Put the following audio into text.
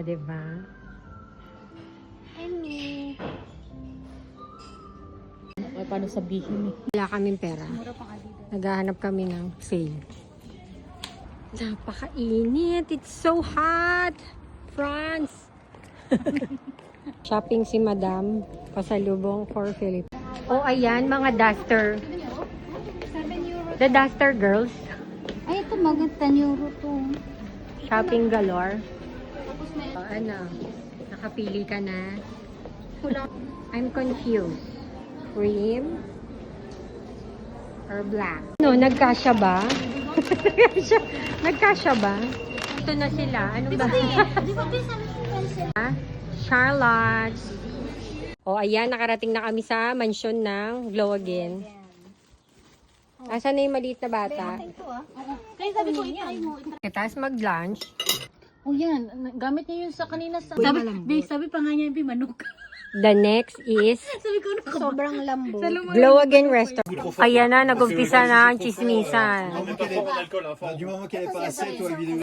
Diba? Ay, paano sabihin eh? Wala kaming pera. Naghahanap kami ng sale. Napakainit. It's so hot. France. Shopping si Madam. Pasalubong for Philippines. Oh, ayan. Mga duster. The duster girls. Ay, ito maganda euro to. Shopping galore. Oh, ano? Nakapili ka na? I'm confused. Cream or black? No, nagkasya ba? Nagkasya ba? Ito na sila. Anong ba? Charlotte. O, ayan. Nakarating na kami sa mansion ng Glow Again. Asan na yung maliit na bata? Kaya sabi ko, itry mo. Tapos mag-lunch. Oh, yan. Gamit niya yun sa kanina sa... Uy, Sabi, malambot. babe, sabi pa nga niya yung manok. The next is Sabi ko, sobrang lambot. Glow Again Restaurant. Ayan na, nag-umpisa na ang chismisan. Du moment qu'elle est pas assez, toi, évidemment.